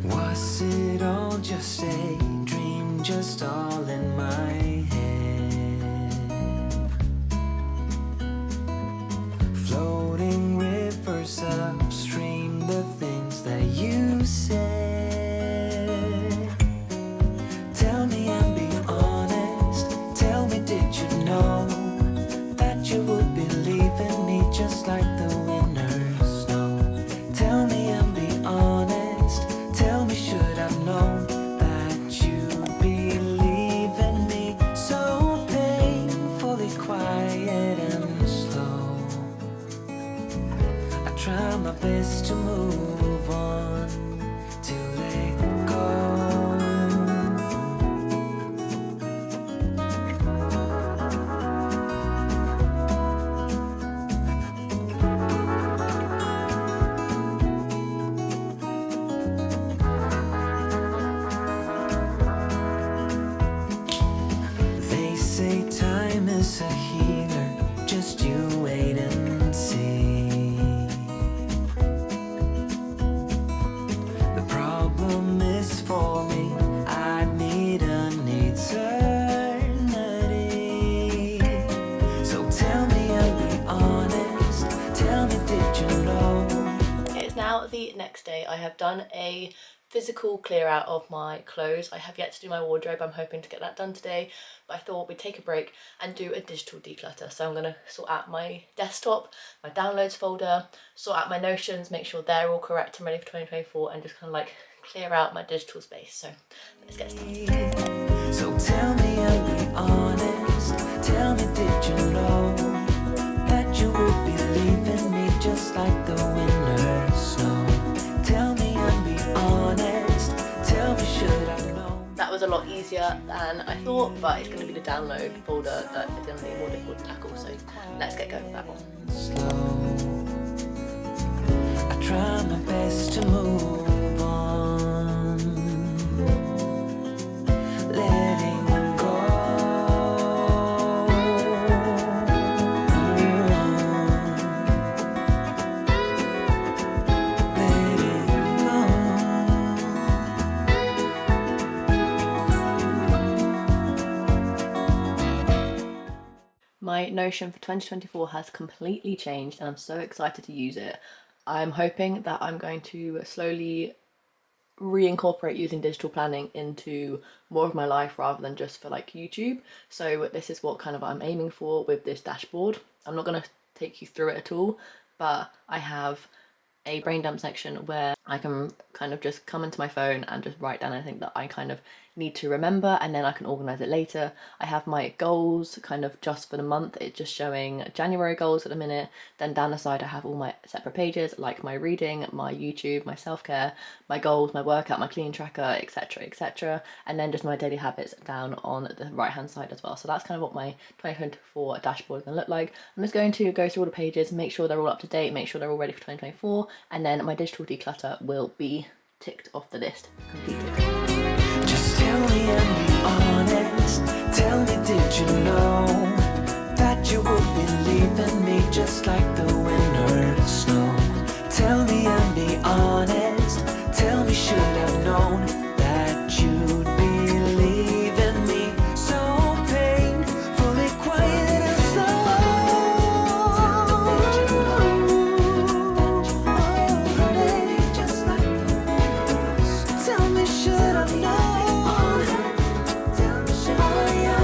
Was it all just a dream, just all in my head? Floating rivers upstream, the things that you said. Tell me and be honest, tell me, did you know that you would be leaving me just like the winners know? Tell me and be honest, tell me, should I've known that you'd be leaving me so painfully quiet and slow? I try my best to move on, to let go. They say time is a healer, just you wait and see. The problem is for me, I need an eternity. So tell me and be honest, tell me, did you know? It's now the next day. I have done a physical clear out of my clothes. I have yet to do my wardrobe. I'm hoping to get that done today, but I thought we'd take a break and do a digital declutter. So I'm going to sort out my desktop, my downloads folder, sort out my notions, make sure they're all correct and ready for 2024, and just kind of like clear out my digital space. So let's get started. So tell me and be honest, tell me, did you know that you would be leaving me just like the winners know? Tell me and be honest, tell me, should I know? That was a lot easier than I thought, but it's going to be the download folder that is going to be more difficult to tackle. So let's get going with that one. Slow, I try my best to move on, letting go. Letting go. My Notion for 2024 has completely changed and I'm so excited to use it. I'm hoping that I'm going to slowly reincorporate using digital planning into more of my life rather than just for like YouTube. So this is what kind of I'm aiming for with this dashboard. I'm not going to take you through it at all, but I have a brain dump section where I can kind of just come into my phone and just write down anything that I kind of need to remember, and then I can organize it later. I have my goals kind of just for the month. It's just showing January goals at the minute. Then down the side I have all my separate pages like my reading, my YouTube, my self-care, my goals, my workout, my clean tracker, etc, etc, and then just my daily habits down on the right hand side as well. So that's kind of what my 2024 dashboard is going to look like. I'm just going to go through all the pages, make sure they're all up to date, make sure they're all ready for 2024, and then my digital declutter will be ticked off the list, completed. Just tell me and be honest, tell me, did you know that you would be leaving me just like the winners know? Tell me and be honest, tell me, should I've known that you'd be leaving me so painfully quiet and slow? Tell me, did you know that you would be leaving me just like the winners? Tell me, should I've known? Tell me, should I know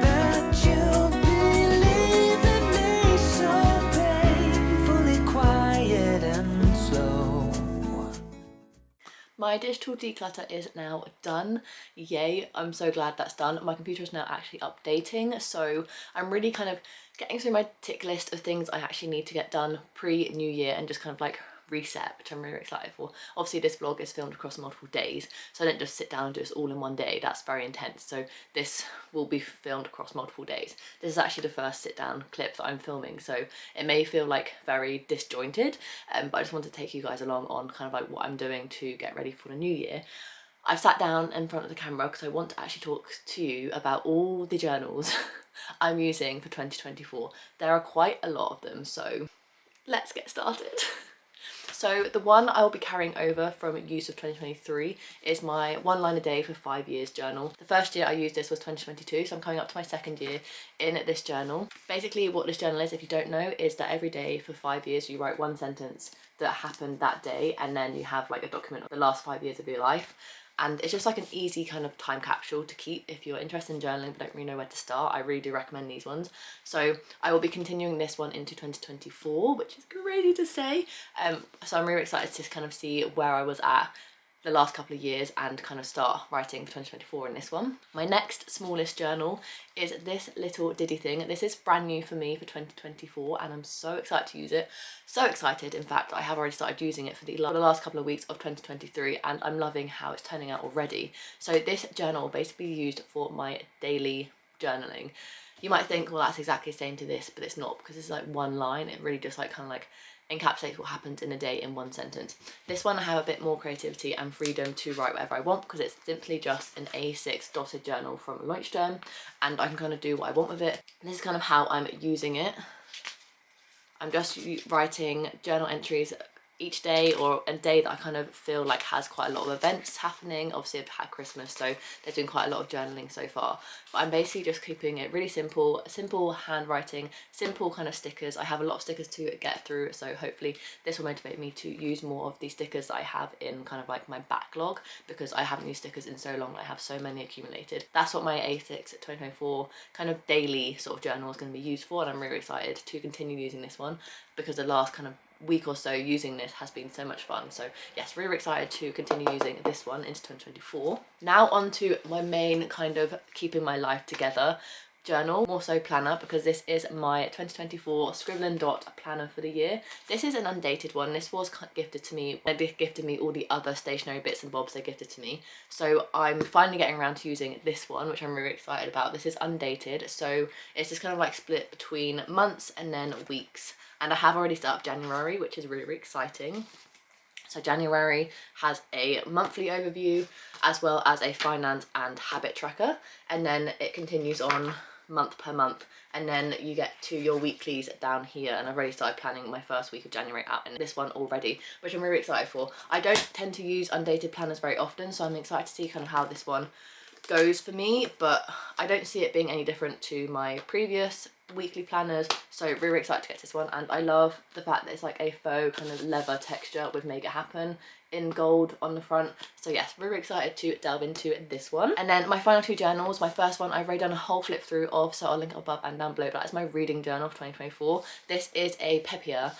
that you'd be leaving me so painfully quiet and slow? My digital declutter is now done. Yay, I'm so glad that's done. My computer is now actually updating, so I'm really kind of getting through my tick list of things I actually need to get done pre-New Year and just kind of like reset, which I'm really excited for. Obviously this vlog is filmed across multiple days, so I didn't just sit down and do this all in one day. That's very intense, so this will be filmed across multiple days. This is actually the first sit down clip that I'm filming, so it may feel like very disjointed, but I just want to take you guys along on kind of like what I'm doing to get ready for the new year. I've sat down in front of the camera because I want to actually talk to you about all the journals I'm using for 2024. There are quite a lot of them, so let's get started. So the one I will be carrying over from use of 2023 is my 1 line a day for 5 years journal. The first year I used this was 2022, so I'm coming up to my second year in this journal. Basically what this journal is, if you don't know, is that every day for 5 years you write one sentence that happened that day, and then you have like a document of the last 5 years of your life. And it's just like an easy kind of time capsule to keep if you're interested in journaling but don't really know where to start. I really do recommend these ones. So I will be continuing this one into 2024, which is crazy to say. So I'm really excited to kind of see where I was at the last couple of years and kind of start writing for 2024 in this one. My next smallest journal is this little diddy thing. This is brand new for me for 2024 and I'm so excited to use it. So excited, in fact, I have already started using it for the last couple of weeks of 2023 and I'm loving how it's turning out already. So this journal basically used for my daily journaling. You might think, well, that's exactly the same to this, but it's not, because it's like one line. It really just like kind of like encapsulates what happens in a day in one sentence. This one I have a bit more creativity and freedom to write whatever I want because it's simply just an A6 dotted journal from Leuchtturm and I can kind of do what I want with it. And this is kind of how I'm using it. I'm just writing journal entries each day, or a day that I kind of feel like has quite a lot of events happening. Obviously I've had Christmas, so there's been quite a lot of journaling so far, but I'm basically just keeping it really simple handwriting, simple kind of stickers. I have a lot of stickers to get through, so hopefully this will motivate me to use more of these stickers that I have in kind of like my backlog, because I haven't used stickers in so long. I have so many accumulated. That's what my A6 2024 kind of daily sort of journal is going to be used for, and I'm really excited to continue using this one because the last kind of week or so using this has been so much fun. So yes, really excited to continue using this one into 2024. Now on to my main kind of keeping my life together journal, more so planner, because this is my 2024 Scribd Dot planner for the year. This is an undated one. This was gifted to me when they gifted me all the other stationery bits and bobs they gifted to me. So I'm finally getting around to using this one, which I'm really excited about. This is undated, so it's just kind of like split between months and then weeks. And I have already started January, which is really, really exciting. So January has a monthly overview as well as a finance and habit tracker. And then it continues on month per month. And then you get to your weeklies down here. And I've already started planning my first week of January out in this one already, which I'm really excited for. I don't tend to use undated planners very often, so I'm excited to see kind of how this one goes for me, but I don't see it being any different to my previous weekly planners, so really excited to get this one. And I love the fact that it's like a faux kind of leather texture with Make It Happen in gold on the front. So yes, really excited to delve into this one. And then my final two journals, my first one I've already done a whole flip through of, so I'll link it above and down below, but that is my reading journal for 2024. This is a Peppier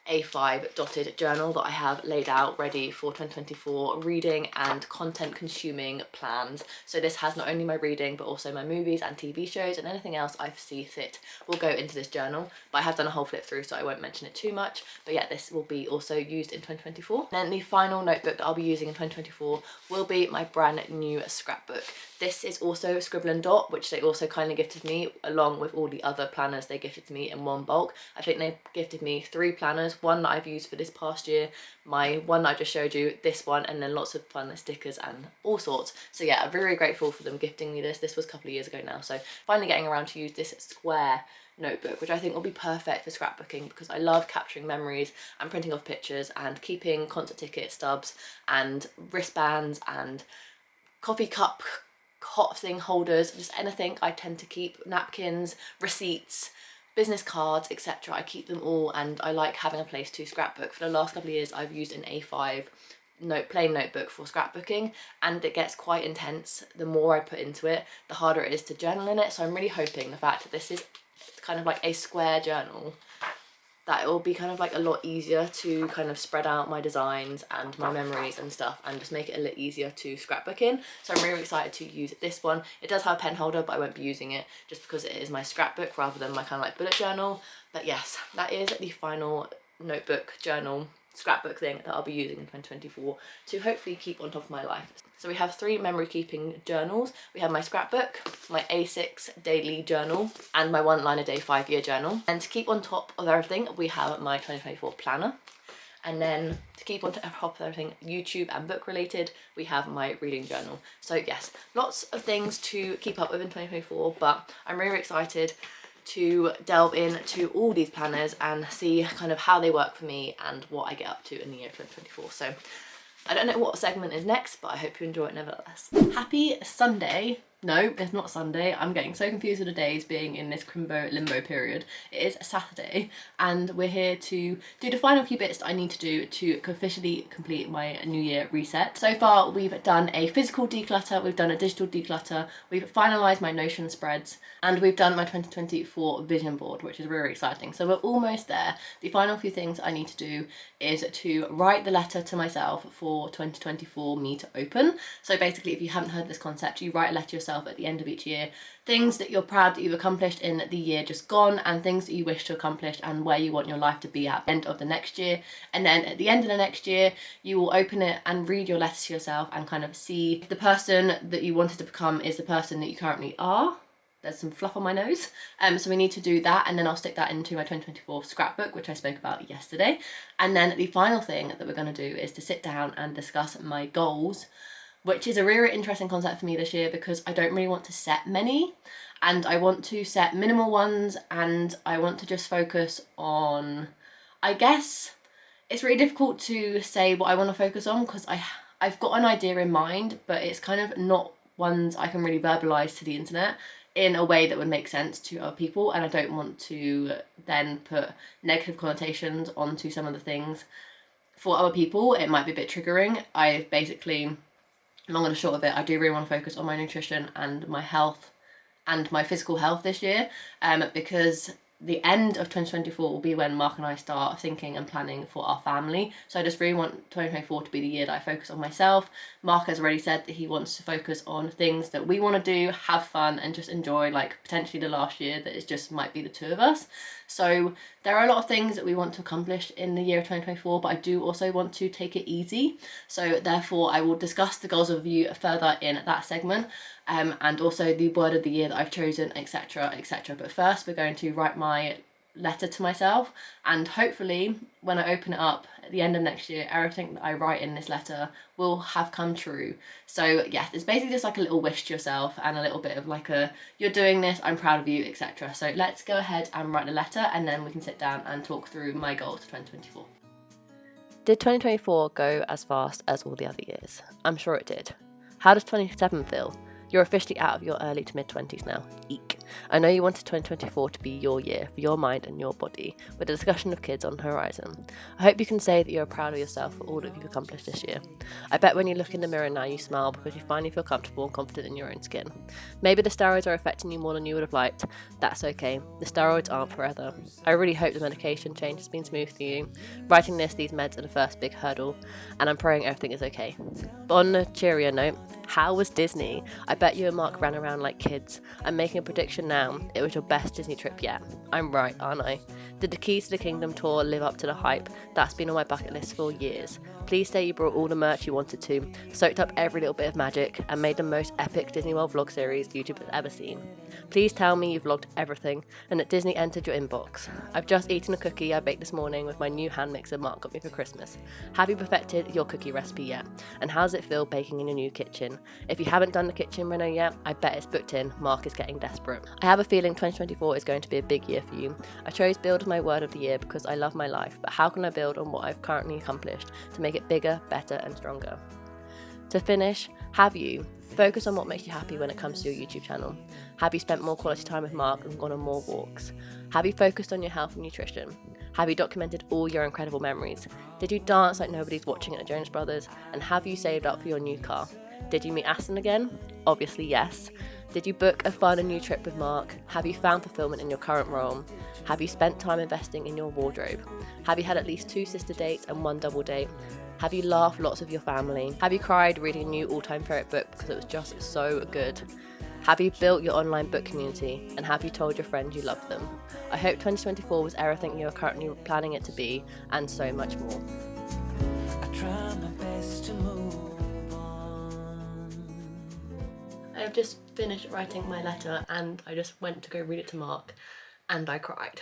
A5 dotted journal that I have laid out ready for 2024 reading and content consuming plans. So this has not only my reading but also my movies and TV shows, and anything else I see fit will go into this journal. But I have done a whole flip through, so I won't mention it too much. But yeah, this will be also used in 2024. Then the final notebook that I'll be using in 2024 will be my brand new scrapbook. This is also Scribd Dot, which they also kindly gifted me along with all the other planners they gifted me in one bulk. I think they gifted me 3 planners, one that I've used for this past year, my one that I just showed you, this one, and then lots of fun stickers and all sorts. So yeah, I'm very, very grateful for them gifting me this. This was a couple of years ago now, so finally getting around to use this square notebook, which I think will be perfect for scrapbooking because I love capturing memories and printing off pictures and keeping concert ticket stubs and wristbands and coffee cup hot thing holders, just anything I tend to keep, napkins, receipts, business cards, etc. I keep them all, and I like having a place to scrapbook. For the last couple of years I've used an A5 plain notebook for scrapbooking, and it gets quite intense. The more I put into it, the harder it is to journal in it, so I'm really hoping the fact that this is kind of like a square journal that it will be kind of like a lot easier to kind of spread out my designs and my memories and stuff, and just make it a little easier to scrapbook in. So I'm really excited to use this one. It does have a pen holder, but I won't be using it just because it is my scrapbook rather than my kind of like bullet journal. But yes, that is the final notebook, journal, scrapbook thing that I'll be using in 2024 to hopefully keep on top of my life. So we have 3 memory keeping journals. We have my scrapbook, my A6 daily journal, and my 1 line a day 5-year journal. And to keep on top of everything, we have my 2024 planner. And then to keep on top of everything YouTube and book related, we have my reading journal. So yes, lots of things to keep up with in 2024, but I'm really excited to delve into all these planners and see kind of how they work for me and what I get up to in the year 2024. So I don't know what segment is next, but I hope you enjoy it nevertheless. Happy Sunday. No, it's not Sunday. I'm getting so confused with the days being in this limbo period. It is Saturday, and we're here to do the final few bits that I need to do to officially complete my New Year reset. So far, we've done a physical declutter, we've done a digital declutter, we've finalised my Notion spreads, and we've done my 2024 vision board, which is really exciting. So we're almost there. The final few things I need to do is to write the letter to myself for 2024 me to open. So basically, if you haven't heard this concept, you write a letter yourself at the end of each year, things that you're proud that you've accomplished in the year just gone, and things that you wish to accomplish and where you want your life to be at the end of the next year. And then at the end of the next year, you will open it and read your letter to yourself and kind of see if the person that you wanted to become is the person that you currently are. There's some fluff on my nose. So we need to do that, and then I'll stick that into my 2024 scrapbook, which I spoke about yesterday. And then the final thing that we're going to do is to sit down and discuss my goals, which is a really interesting concept for me this year because I don't really want to set many, and I want to set minimal ones, and I want to just focus on, I guess it's really difficult to say what I want to focus on because I've got an idea in mind, but it's kind of not ones I can really verbalize to the internet in a way that would make sense to other people, and I don't want to then put negative connotations onto some of the things for other people. It might be a bit triggering. I basically, long and the short of it, I do really want to focus on my nutrition and my health and my physical health this year, because the end of 2024 will be when Mark and I start thinking and planning for our family. So I just really want 2024 to be the year that I focus on myself. Mark has already said that he wants to focus on things that we want to do, have fun, and just enjoy, like potentially the last year that it just might be the 2 of us. So there are a lot of things that we want to accomplish in the year of 2024, but I do also want to take it easy. So therefore I will discuss the goals with you further in that segment, and also the word of the year that I've chosen, etc, etc. But first we're going to write my letter to myself, and hopefully when I open it up at the end of next year, everything that I write in this letter will have come true. So yes, it's basically just like a little wish to yourself and a little bit of like a, you're doing this, I'm proud of you, etc. So let's go ahead and write the letter, and then we can sit down and talk through my goals for 2024. Did 2024 go as fast as all the other years? I'm sure it did. How does 27 feel? You're officially out of your early to mid-20s now. Eek. I know you wanted 2024 to be your year for your mind and your body, with a discussion of kids on the horizon. I hope you can say that you're proud of yourself for all that you've accomplished this year. I bet when you look in the mirror now you smile because you finally feel comfortable and confident in your own skin. Maybe the steroids are affecting you more than you would have liked. That's okay. The steroids aren't forever. I really hope the medication change has been smooth for you. Writing these meds are the first big hurdle, and I'm praying everything is okay. But on a cheerier note, how was Disney? I bet you and Mark ran around like kids. I'm making a prediction now. It was your best Disney trip yet. I'm right, aren't I? Did the Keys to the Kingdom tour live up to the hype? That's been on my bucket list for years. Please say you brought all the merch you wanted to, soaked up every little bit of magic, and made the most epic Disney World vlog series YouTube has ever seen. Please tell me you've vlogged everything, and that Disney entered your inbox. I've just eaten a cookie I baked this morning with my new hand mixer Mark got me for Christmas. Have you perfected your cookie recipe yet? And how does it feel baking in your new kitchen? If you haven't done the kitchen reno yet, I bet it's booked in. Mark is getting desperate. I have a feeling 2024 is going to be a big year for you. I chose build as my word of the year because I love my life, but how can I build on what I've currently accomplished to make it bigger, better, and stronger? To finish, have you focused on what makes you happy when it comes to your YouTube channel? Have you spent more quality time with Mark and gone on more walks? Have you focused on your health and nutrition? Have you documented all your incredible memories? Did you dance like nobody's watching at the Jonas Brothers? And have you saved up for your new car? Did you meet Aston again? Obviously yes. Did you book a fun and new trip with Mark? Have you found fulfillment in your current role? Have you spent time investing in your wardrobe? Have you had at least 2 sister dates and 1 double date? Have you laughed lots with your family? Have you cried reading a new all-time favourite book because it was just so good? Have you built your online book community? And have you told your friends you love them? I hope 2024 was everything you are currently planning it to be, and so much more. I try my best to move on. I have just finished writing my letter and I just went to go read it to Mark and I cried.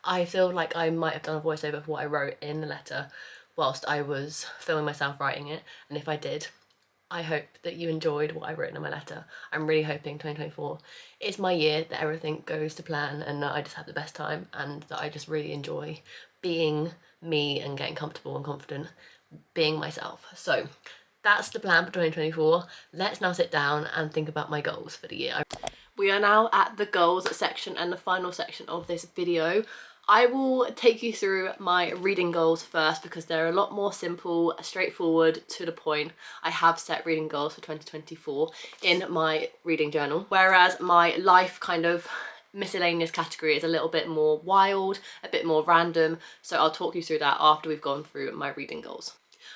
I feel like I might have done a voiceover for what I wrote in the letter whilst I was filming myself writing it, and if I did, I hope that you enjoyed what I've written in my letter. I'm really hoping 2024 is my year, that everything goes to plan and that I just have the best time and that I just really enjoy being me and getting comfortable and confident being myself. So that's the plan for 2024. Let's now sit down and think about my goals for the year. We are now at the goals section and the final section of this video. I will take you through my reading goals first because they're a lot more simple, straightforward, to the point. I have set reading goals for 2024 in my reading journal, whereas my life kind of miscellaneous category is a little bit more wild, a bit more random, so I'll talk you through that after we've gone through my reading goals.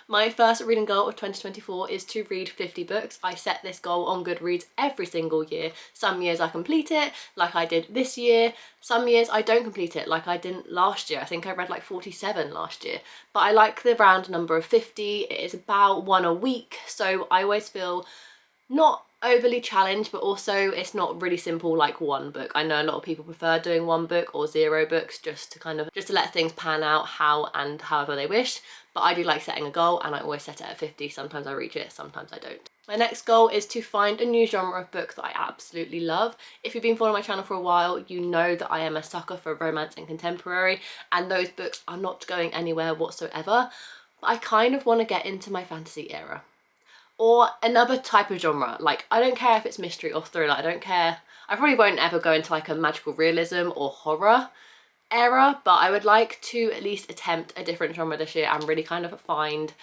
My first reading goal of 2024 is to read 50 books. I set this goal on Goodreads every single year. Some years I complete it, like I did this year. Some years I don't complete it, like I didn't last year. I think I read like 47 last year. But I like the round number of 50. It is about 1 a week, so I always feel not overly challenged, but also it's not really simple like 1 book. I know a lot of people prefer doing 1 book or 0 books just to let things pan out how and however they wish, but I do like setting a goal and I always set it at 50. Sometimes I reach it, sometimes I don't. My next goal is to find a new genre of book that I absolutely love. If you've been following my channel for a while, you know that I am a sucker for romance and contemporary, and those books are not going anywhere whatsoever. But I kind of want to get into my fantasy era. Or another type of genre. Like, I don't care if it's mystery or thriller, I don't care. I probably won't ever go into like a magical realism or horror era, but I would like to at least attempt a different genre this year and really kind of find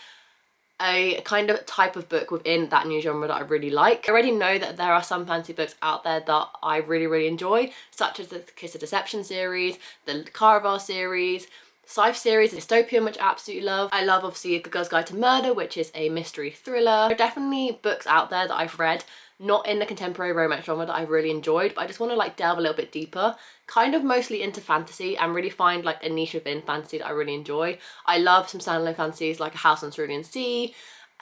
a kind of type of book within that new genre that I really like. I already know that there are some fantasy books out there that I really enjoy, such as the Kiss of Deception series, the Caraval series, sci-fi series, Dystopian, which I absolutely love. I love obviously The Girl's Guide to Murder, which is a mystery thriller. There are definitely books out there that I've read, not in the contemporary romance genre, that I've really enjoyed, but I just want to like delve a little bit deeper, kind of mostly into fantasy, and really find like a niche within fantasy that I really enjoy. I love some standalone fantasies like A House on Cerulean Sea,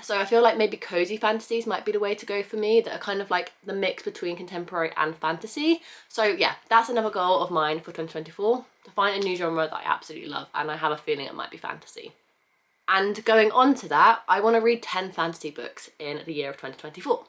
so I feel like maybe cozy fantasies might be the way to go for me, that are kind of like the mix between contemporary and fantasy. So yeah, that's another goal of mine for 2024, to find a new genre that I absolutely love, and I have a feeling it might be fantasy. And going on to that, I want to read 10 fantasy books in the year of 2024.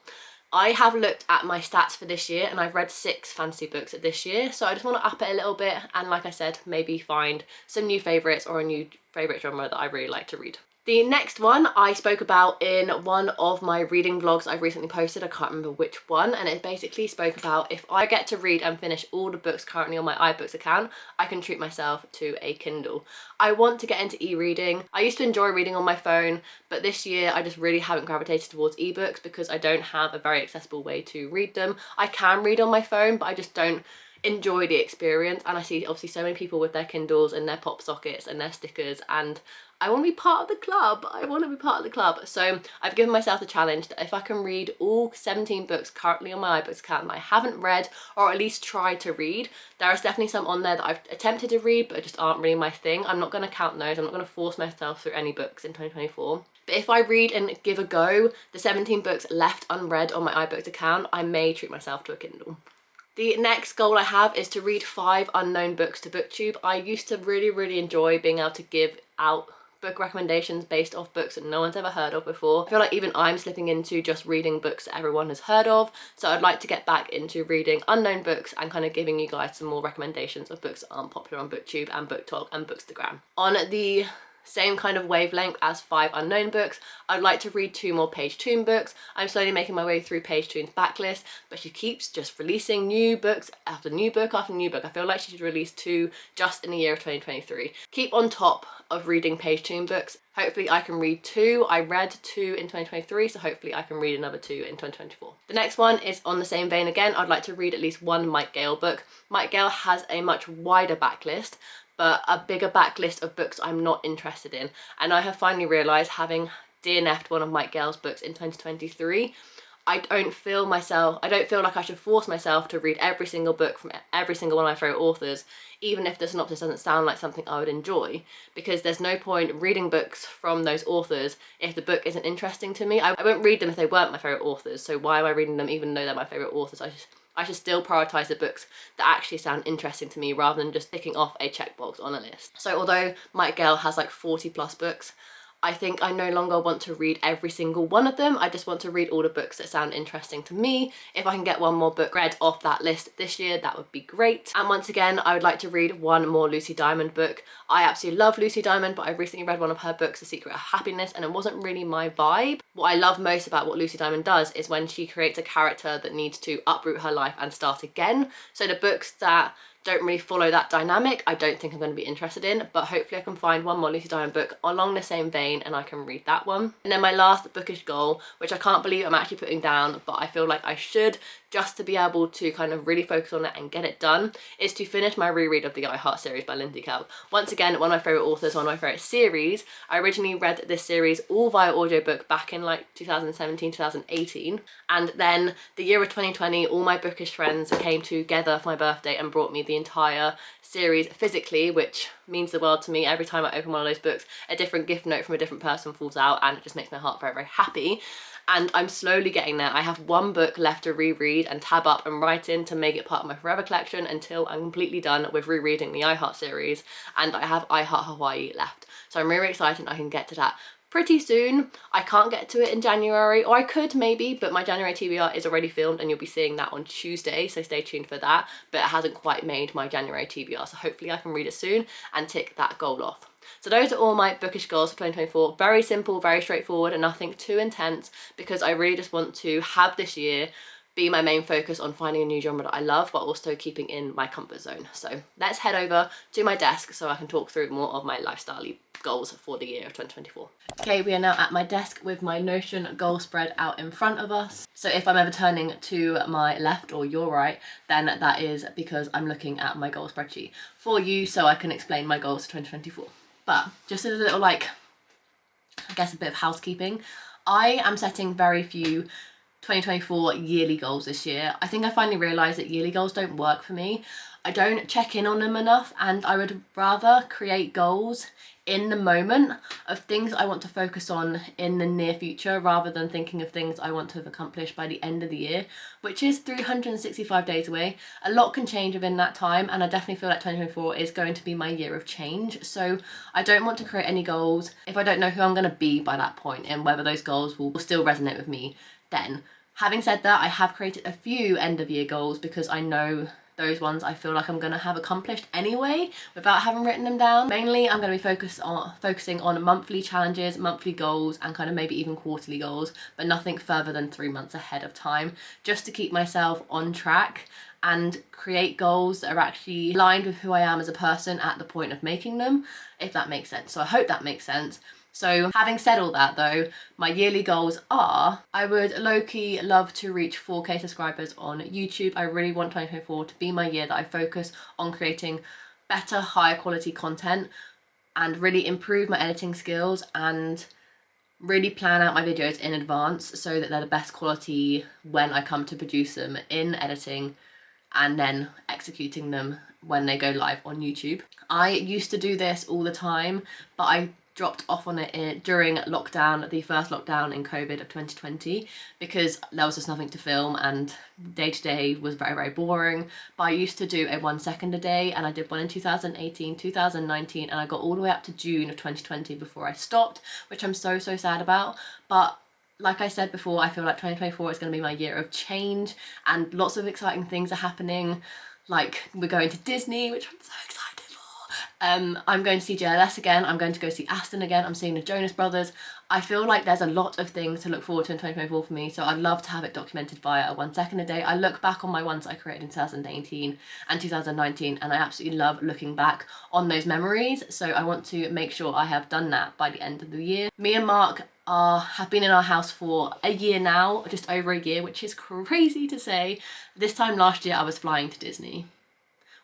I have looked at my stats for this year and I've read 6 fantasy books this year, so I just want to up it a little bit and, like I said, maybe find some new favourites or a new favourite genre that I really like to read. The next one I spoke about in one of my reading vlogs I've recently posted, I can't remember which one, and it basically spoke about if I get to read and finish all the books currently on my iBooks account, I can treat myself to a Kindle. I want to get into e-reading. I used to enjoy reading on my phone, but this year I just really haven't gravitated towards ebooks because I don't have a very accessible way to read them. I can read on my phone, but I just don't enjoy the experience, and I see obviously so many people with their Kindles and their pop sockets and their stickers, and I want to be part of the club. I want to be part of the club. So I've given myself the challenge that if I can read all 17 books currently on my iBooks account that I haven't read, or at least tried to read, there is definitely some on there that I've attempted to read but just aren't really my thing. I'm not going to count those. I'm not going to force myself through any books in 2024. But if I read and give a go, the 17 books left unread on my iBooks account, I may treat myself to a Kindle. The next goal I have is to read 5 unknown books to BookTube. I used to really enjoy being able to give out book recommendations based off books that no one's ever heard of before. I feel like even I'm slipping into just reading books that everyone has heard of, so I'd like to get back into reading unknown books and kind of giving you guys some more recommendations of books that aren't popular on BookTube and BookTok and Bookstagram. On the same kind of wavelength as 5 unknown books. I'd like to read 2 more Page Toon books. I'm slowly making my way through Page Toon's backlist, but she keeps just releasing new books after new book after new book. I feel like she should release 2 just in the year of 2023. Keep on top of reading Page Toon books. Hopefully I can read 2. I read 2 in 2023, so hopefully I can read another 2 in 2024. The next one is on the same vein again. I'd like to read at least 1 Mike Gale book. Mike Gale has a much wider backlist, but a bigger backlist of books I'm not interested in. And I have finally realised, having DNF'd one of Mike Gale's books in 2023, I don't feel like I should force myself to read every single book from every single one of my favourite authors, even if the synopsis doesn't sound like something I would enjoy, because there's no point reading books from those authors if the book isn't interesting to me. I won't read them if they weren't my favourite authors, so why am I reading them even though they're my favourite authors? I should still prioritise the books that actually sound interesting to me rather than just ticking off a checkbox on a list. So although Mike Gale has like 40 plus books, I think I no longer want to read every single one of them. I just want to read all the books that sound interesting to me. If I can get 1 more book read off that list this year, that would be great. And once again, I would like to read 1 more Lucy Diamond book. I absolutely love Lucy Diamond, but I recently read one of her books, The Secret of Happiness, and it wasn't really my vibe. What I love most about what Lucy Diamond does is when she creates a character that needs to uproot her life and start again. So the books that don't really follow that dynamic, I don't think I'm going to be interested in, but hopefully I can find 1 more Lucy Diamond book along the same vein and I can read that one. And then my last bookish goal, which I can't believe I'm actually putting down, but I feel like I should, just to be able to kind of really focus on it and get it done, is to finish my reread of the I Heart series by Lindsay Kelp. Once again, one of my favourite authors, one of my favourite series. I originally read this series all via audiobook back in like 2017, 2018, and then the year of 2020, all my bookish friends came together for my birthday and brought me the entire series physically, which means the world to me. Every time I open one of those books, a different gift note from a different person falls out, and it just makes my heart very, very happy. And I'm slowly getting there. I have 1 book left to reread and tab up and write in to make it part of my forever collection until I'm completely done with rereading the I Heart series, and I have I Heart Hawaii left. So I'm really excited I can get to that pretty soon. I can't get to it in January, or I could maybe, but my January TBR is already filmed and you'll be seeing that on Tuesday, so stay tuned for that. But it hasn't quite made my January TBR, so hopefully I can read it soon and tick that goal off. So those are all my bookish goals for 2024. Very simple, very straightforward, and nothing too intense, because I really just want to have this year be my main focus on finding a new genre that I love, but also keeping in my comfort zone. So let's head over to my desk so I can talk through more of my lifestyle-y goals for the year of 2024. Okay, we are now at my desk with my Notion goal spread out in front of us. So if I'm ever turning to my left or your right, then that is because I'm looking at my goal spreadsheet for you, so I can explain my goals for 2024. But just as a little, like, I guess a bit of housekeeping, I am setting very few 2024 yearly goals this year. I think I finally realised that yearly goals don't work for me. I don't check in on them enough, and I would rather create goals in the moment of things I want to focus on in the near future, rather than thinking of things I want to have accomplished by the end of the year, which is 365 days away. A lot can change within that time, and I definitely feel like 2024 is going to be my year of change. So I don't want to create any goals if I don't know who I'm going to be by that point, and whether those goals will still resonate with me then. Having said that, I have created a few end of year goals because I know those ones I feel like I'm going to have accomplished anyway without having written them down. Mainly I'm going to be focusing on monthly challenges, monthly goals, and kind of maybe even quarterly goals, but nothing further than 3 months ahead of time, just to keep myself on track and create goals that are actually aligned with who I am as a person at the point of making them, if that makes sense. So I hope that makes sense. So having said all that though, my yearly goals are, I would low-key love to reach 4K subscribers on YouTube. I really want 2024 to be my year that I focus on creating better, higher quality content and really improve my editing skills and really plan out my videos in advance so that they're the best quality when I come to produce them in editing and then executing them when they go live on YouTube. I used to do this all the time, but I dropped off on it during lockdown, the first lockdown in COVID of 2020, because there was just nothing to film and day to day was very, very boring. But I used to do a 1 second a day, and I did one in 2018, 2019, and I got all the way up to June of 2020 before I stopped, which I'm so sad about. But like I said before, I feel like 2024 is going to be my year of change, and lots of exciting things are happening. Like, we're going to Disney, which I'm so excited for, I'm going to see JLS again. I'm going to go see Aston again. I'm seeing the Jonas Brothers. I feel like there's a lot of things to look forward to in 2024 for me, so I'd love to have it documented via a 1 second a day. I look back on my ones I created in 2018 and 2019, and I absolutely love looking back on those memories, so I want to make sure I have done that by the end of the year. Me and Mark have been in our house for a year now, just over a year, which is crazy to say. This time last year I was flying to Disney,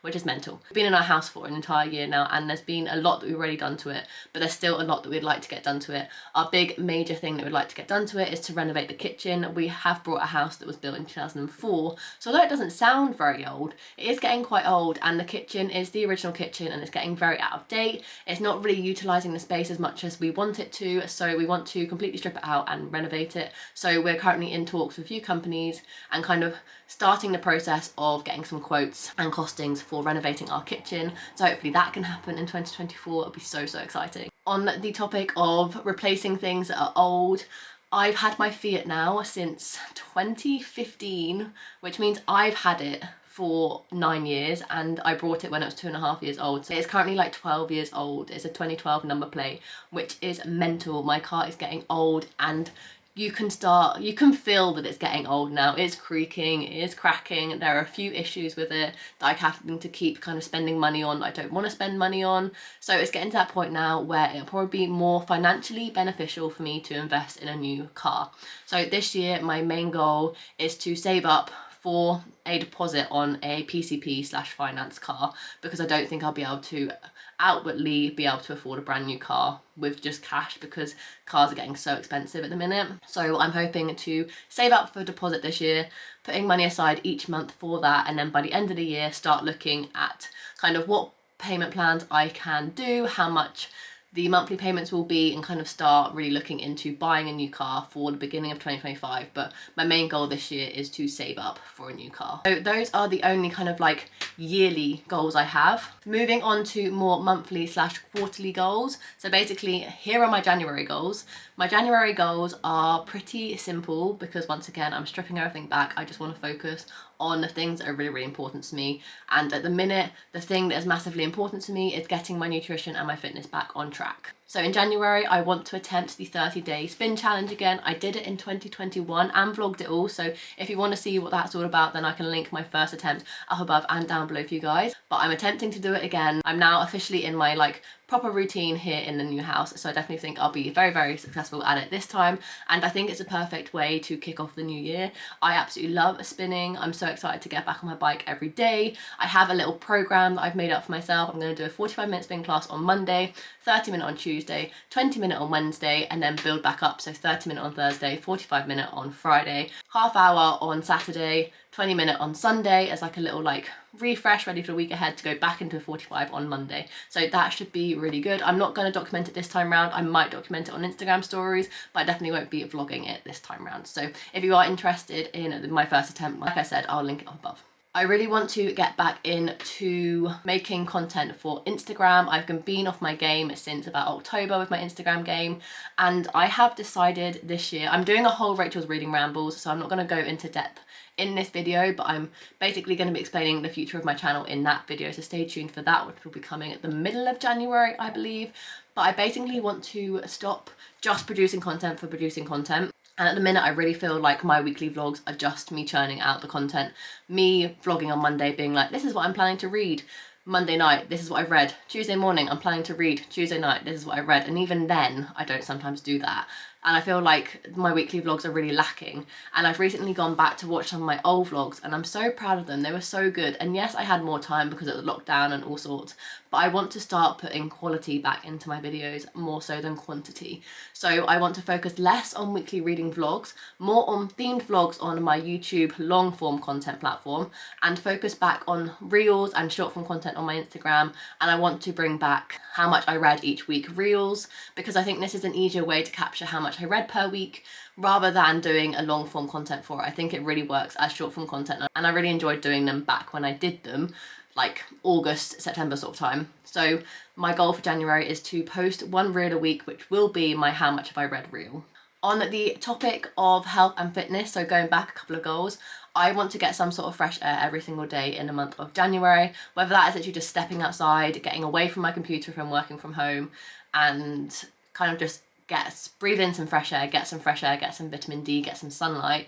which is mental. We've been in our house for an entire year now, and there's been a lot that we've already done to it, but there's still a lot that we'd like to get done to it. Our big major thing that we'd like to get done to it is to renovate the kitchen. We have brought a house that was built in 2004, so although it doesn't sound very old, it is getting quite old, and the kitchen is the original kitchen and it's getting very out of date. It's not really utilising the space as much as we want it to, so we want to completely strip it out and renovate it. So we're currently in talks with a few companies and kind of starting the process of getting some quotes and costings for renovating our kitchen, so hopefully that can happen in 2024. It'll be so exciting. On the topic of replacing things that are old, I've had my Fiat now since 2015, which means I've had it for 9 years, and I bought it when it was 2.5 years old, so it's currently like 12 years old. It's a 2012 number plate, which is mental. My car is getting old, and you can feel that it's getting old now. It's creaking, it is cracking. There are a few issues with it that I have to keep kind of spending money on that I don't want to spend money on. So it's getting to that point now where it'll probably be more financially beneficial for me to invest in a new car. So this year, my main goal is to save up for a deposit on a PCP/finance car, because I don't think I'll be able to outwardly be able to afford a brand new car with just cash, because cars are getting so expensive at the minute. So I'm hoping to save up for a deposit this year, putting money aside each month for that, and then by the end of the year start looking at kind of what payment plans I can do, how much the monthly payments will be, and kind of start really looking into buying a new car for the beginning of 2025. But my main goal this year is to save up for a new car. So those are the only kind of like yearly goals I have. Moving on to more monthly/quarterly goals. So basically, here are my January goals. My January goals are pretty simple because, once again, I'm stripping everything back. I just want to focus on the things that are really important to me, and at the minute the thing that is massively important to me is getting my nutrition and my fitness back on track. So in January I want to attempt the 30-day spin challenge again. I did it in 2021 and vlogged it all, so if you want to see what that's all about, then I can link my first attempt up above and down below for you guys. But I'm attempting to do it again. I'm now officially in my like proper routine here in the new house, so I definitely think I'll be very successful at it this time, and I think it's a perfect way to kick off the new year. I absolutely love spinning. I'm so excited to get back on my bike every day. I have a little program that I've made up for myself. I'm going to do a 45-minute spin class on Monday, 30-minute on Tuesday, 20-minute on Wednesday, and then build back up, so 30-minute on Thursday, 45-minute on Friday, half hour on Saturday, 20-minute on Sunday as like a little like refresh, ready for the week ahead to go back into a 45 on Monday. So that should be really good. I'm not going to document it this time round. I might document it on Instagram stories, but I definitely won't be vlogging it this time round. So if you are interested in my first attempt, like I said, I'll link it up above. I really want to get back into making content for Instagram. I've been off my game since about October with my Instagram game, and I have decided this year, I'm doing a whole Rachel's Reading Rambles, so I'm not going to go into depth in this video, but I'm basically going to be explaining the future of my channel in that video, so stay tuned for that, which will be coming at the middle of January, I believe. But I basically want to stop just producing content for producing content. And at the minute, I really feel like my weekly vlogs are just me churning out the content. Me vlogging on Monday being like, this is what I'm planning to read. Monday night, this is what I've read. Tuesday morning, I'm planning to read. Tuesday night, this is what I read. And even then, I don't sometimes do that. And I feel like my weekly vlogs are really lacking. And I've recently gone back to watch some of my old vlogs, and I'm so proud of them. They were so good. And yes, I had more time because of the lockdown and all sorts, but I want to start putting quality back into my videos more so than quantity. So I want to focus less on weekly reading vlogs, more on themed vlogs on my YouTube long form content platform, and focus back on reels and short form content on my Instagram. And I want to bring back how much I read each week reels, because I think this is an easier way to capture how much I read per week rather than doing a long form content for it. I think it really works as short form content, and I really enjoyed doing them back when I did them, like August, September sort of time. So my goal for January is to post one reel a week, which will be my how much have I read reel. On the topic of health and fitness, so going back a couple of goals, I want to get some sort of fresh air every single day in the month of January, whether that is actually just stepping outside, getting away from my computer if I'm working from home, and kind of just breathe in some fresh air, get some vitamin D, get some sunlight.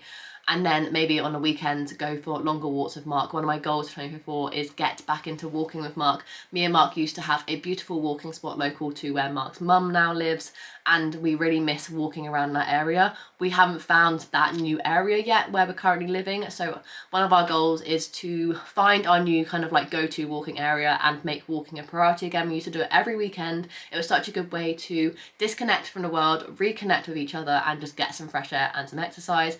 And then maybe on the weekend go for longer walks with Mark. One of my goals for 2024 is get back into walking with Mark. Me and Mark used to have a beautiful walking spot local to where Mark's mum now lives, and we really miss walking around that area. We haven't found that new area yet where we're currently living, so one of our goals is to find our new kind of like go-to walking area and make walking a priority again. We used to do it every weekend. It was such a good way to disconnect from the world, reconnect with each other, and just get some fresh air and some exercise.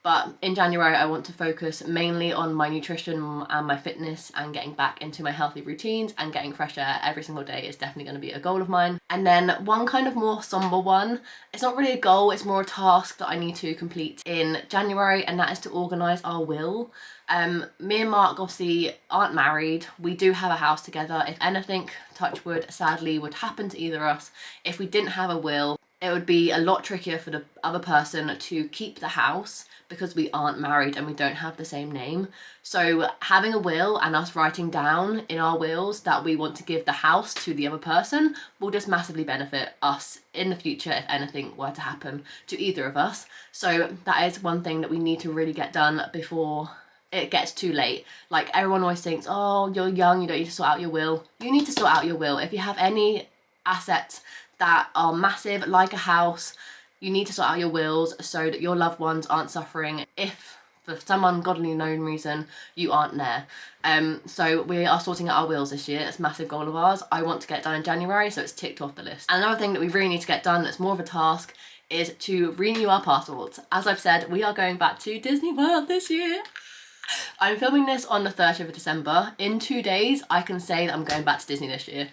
But in January, I want to focus mainly on my nutrition and my fitness and getting back into my healthy routines, and getting fresh air every single day is definitely going to be a goal of mine. And then one kind of more somber one, it's not really a goal, it's more a task that I need to complete in January, and that is to organise our will. Me and Mark obviously aren't married. We do have a house together. If anything, touch wood, sadly would happen to either of us, if we didn't have a will, it would be a lot trickier for the other person to keep the house because we aren't married and we don't have the same name. So having a will and us writing down in our wills that we want to give the house to the other person will just massively benefit us in the future if anything were to happen to either of us. So that is one thing that we need to really get done before it gets too late. Like, everyone always thinks, oh, you're young, you don't need to sort out your will. You need to sort out your will. If you have any assets that are massive, like a house, you need to sort out your wills so that your loved ones aren't suffering if for some ungodly known reason you aren't there. So we are sorting out our wills this year. It's a massive goal of ours. I want to get it done in January, so it's ticked off the list. And another thing that we really need to get done that's more of a task is to renew our passports. As I've said, we are going back to Disney World this year. I'm filming this on the 30th of December. In 2 days, I can say that I'm going back to Disney this year.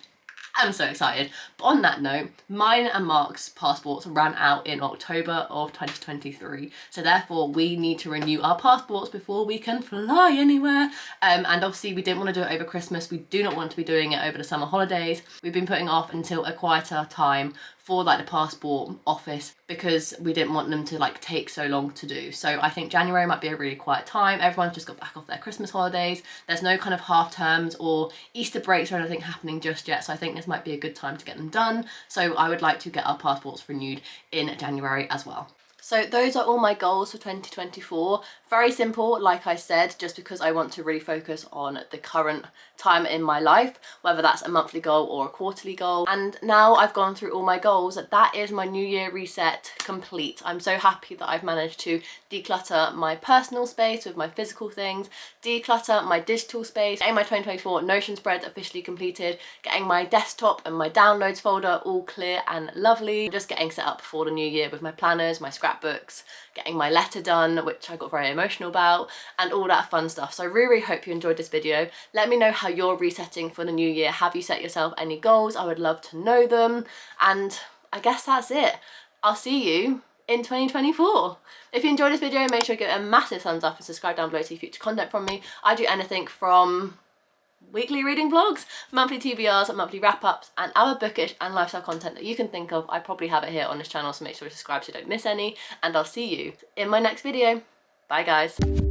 I'm so excited. But on that note, mine and Mark's passports ran out in October of 2023. So therefore we need to renew our passports before we can fly anywhere. And obviously we didn't want to do it over Christmas. We do not want to be doing it over the summer holidays. We've been putting off until a quieter time for like the passport office because we didn't want them to like take so long to do. So I think January might be a really quiet time. Everyone's just got back off their Christmas holidays. There's no kind of half terms or Easter breaks or anything happening just yet. So I think this might be a good time to get them done. So I would like to get our passports renewed in January as well. So those are all my goals for 2024. Very simple, like I said, just because I want to really focus on the current time in my life, whether that's a monthly goal or a quarterly goal. And now I've gone through all my goals, that is my New Year reset complete. I'm so happy that I've managed to declutter my personal space with my physical things, declutter my digital space, getting my 2024 Notion spread officially completed, getting my desktop and my downloads folder all clear and lovely, just getting set up for the new year with my planners, my scrapbooks, getting my letter done, which I got very emotional about, and all that fun stuff. So I really hope you enjoyed this video. Let me know how you're resetting for the new year. Have you set yourself any goals? I would love to know them. And I guess that's it. I'll see you in 2024. If you enjoyed this video, make sure to give it a massive thumbs up and subscribe down below to see future content from me. I do anything from weekly reading vlogs, monthly TBRs, monthly wrap-ups, and other bookish and lifestyle content that you can think of. I probably have it here on this channel, so make sure to subscribe so you don't miss any, and I'll see you in my next video. Bye guys.